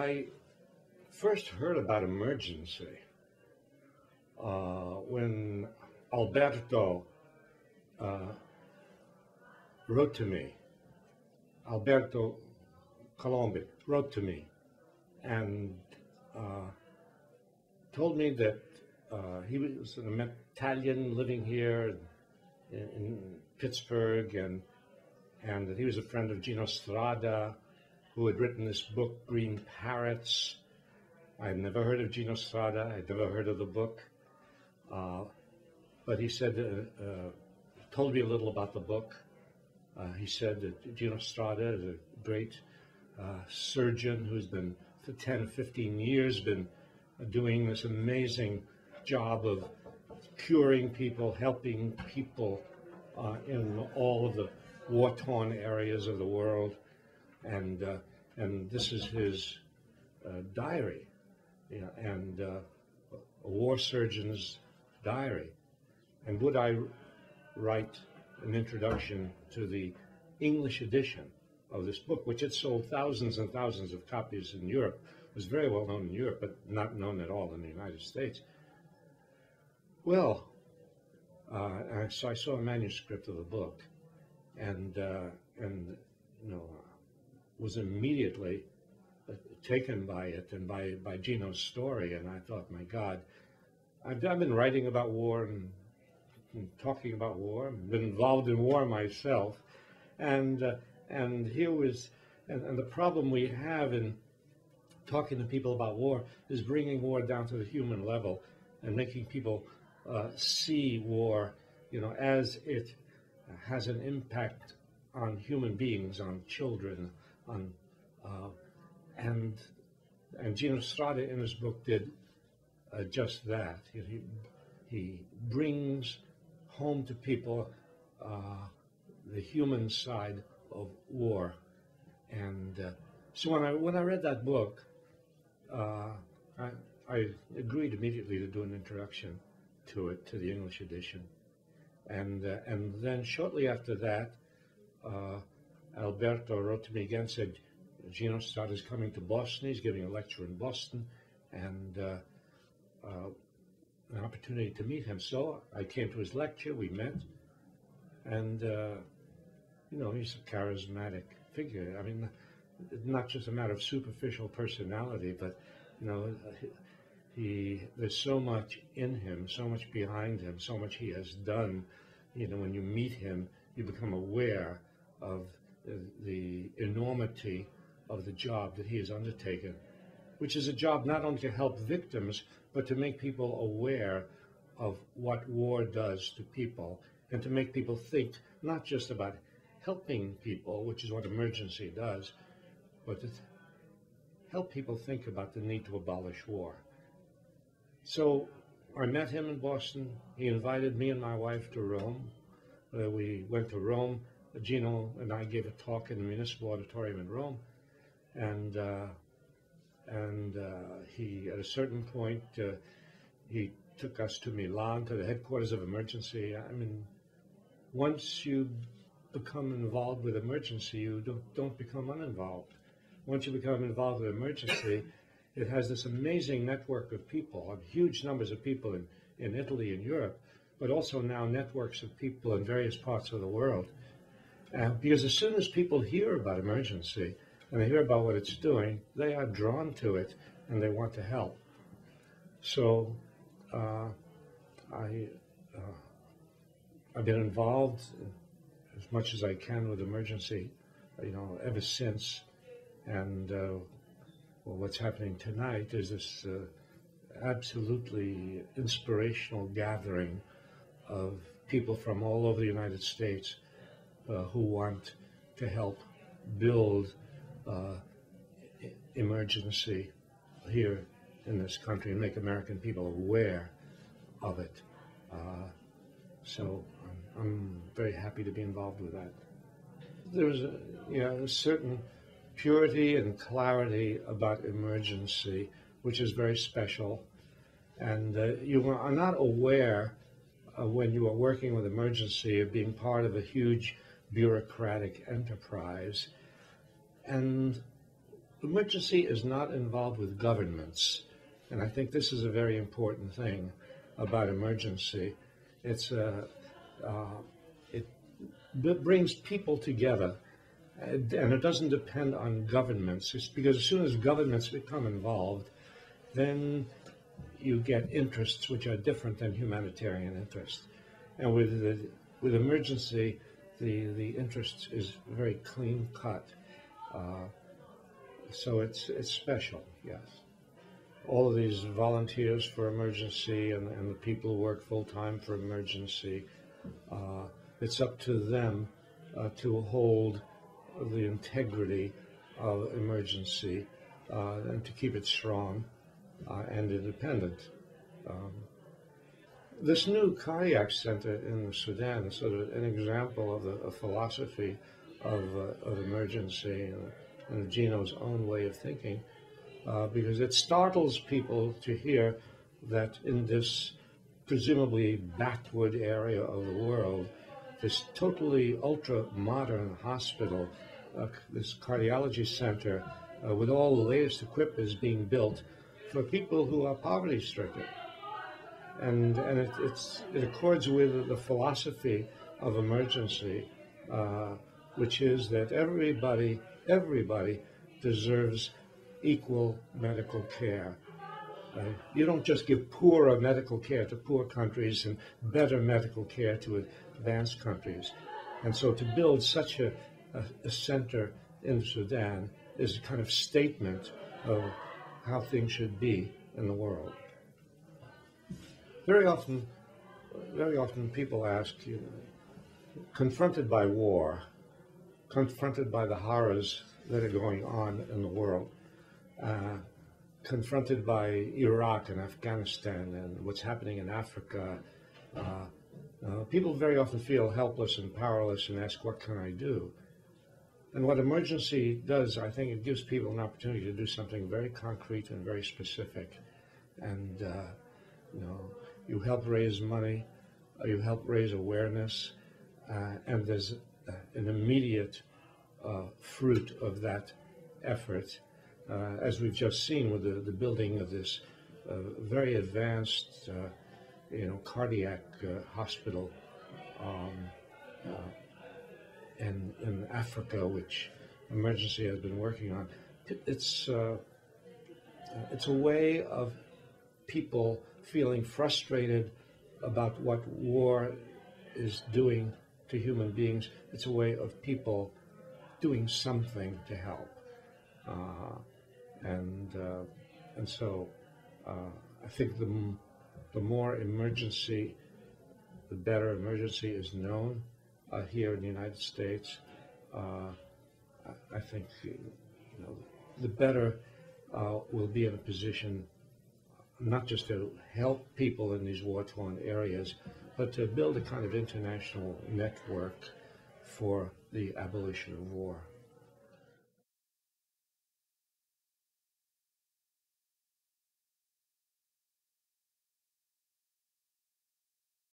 I first heard about emergency when Alberto uh, wrote to me. Alberto Colombi wrote to me and uh, told me that he was an Italian living here in Pittsburgh, and that he was a friend of Gino Strada, who had written this book, Green Parrots. I'd never heard of Gino Strada. I'd never heard of the book. But he said, told me a little about the book. He said that Gino Strada is a great surgeon who's been for 10, 15 years been doing this amazing job of curing people, helping people in all of the war-torn areas of the world. And this is his diary, and a war surgeon's diary. And would I write an introduction to the English edition of this book, which had sold thousands and thousands of copies in Europe, was very well known in Europe, but not known at all in the United States. Well, so I saw a manuscript of the book, and was immediately taken by it and by Gino's story. And I thought, my God, I've been writing about war and talking about war. I've been involved in war myself, and here was, and the problem we have in talking to people about war is bringing war down to the human level and making people see war, as it has an impact on human beings, on children, on and Gino Strada in his book did just that. He brings home to people the human side of war, and so when I read that book, I agreed immediately to do an introduction to it, to the English edition, and then shortly after that, Alberto wrote to me again, said Gino Strada is coming to Boston. He's giving a lecture in Boston, and an opportunity to meet him. So I came to his lecture. We met, and he's a charismatic figure. I mean, not just a matter of superficial personality, but there's so much in him, so much behind him, so much he has done. When you meet him, you become aware of the enormity of the job that he has undertaken, which is a job not only to help victims, but to make people aware of what war does to people, and to make people think not just about helping people, which is what emergency does, but to help people think about the need to abolish war. So I met him in Boston. He invited me and my wife to Rome. We went to Rome. Gino and I gave a talk in the municipal auditorium in Rome, and he, at a certain point, he took us to Milan, to the headquarters of emergency. I mean, once you become involved with emergency, you don't become uninvolved. Once you become involved with emergency, it has this amazing network of people, of huge numbers of people in Italy and Europe, but also now networks of people in various parts of the world. Because as soon as people hear about emergency and they hear about what it's doing, they are drawn to it and they want to help. So I've been involved as much as I can with emergency, ever since. And what's happening tonight is this absolutely inspirational gathering of people from all over the United States who want to help build emergency here in this country and make American people aware of it. So I'm very happy to be involved with that. There's a certain purity and clarity about emergency, which is very special. And you are not aware when you are working with emergency of being part of a huge bureaucratic enterprise. And emergency is not involved with governments, and I think this is a very important thing about emergency. It brings people together, and it doesn't depend on governments. It's because as soon as governments become involved, then you get interests which are different than humanitarian interests. And with emergency, the interest is very clean cut. So it's special, yes. All of these volunteers for emergency and the people who work full-time for emergency, it's up to them to hold the integrity of emergency and to keep it strong and independent. This new cardiac center in Sudan is sort of an example of a philosophy of emergency and Gino's own way of thinking, because it startles people to hear that in this presumably backward area of the world, this totally ultra-modern hospital, this cardiology center, with all the latest equipment is being built for people who are poverty-stricken. And it accords with the philosophy of emergency, which is that everybody deserves equal medical care. You don't just give poorer medical care to poor countries and better medical care to advanced countries. And so to build such a center in Sudan is a kind of statement of how things should be in the world. Very often people ask, confronted by war, confronted by the horrors that are going on in the world, confronted by Iraq and Afghanistan and what's happening in Africa, people very often feel helpless and powerless and ask, what can I do? And what emergency does, I think it gives people an opportunity to do something very concrete and very specific. And, you help raise money, you help raise awareness, and there's an immediate fruit of that effort, as we've just seen with the building of this very advanced, cardiac hospital in Africa, which emergency has been working on. It's a way of people feeling frustrated about what war is doing to human beings. It's a way of people doing something to help. And so I think the more emergency, the better emergency is known here in the United States. I think the better we'll be in a position not just to help people in these war-torn areas, but to build a kind of international network for the abolition of war.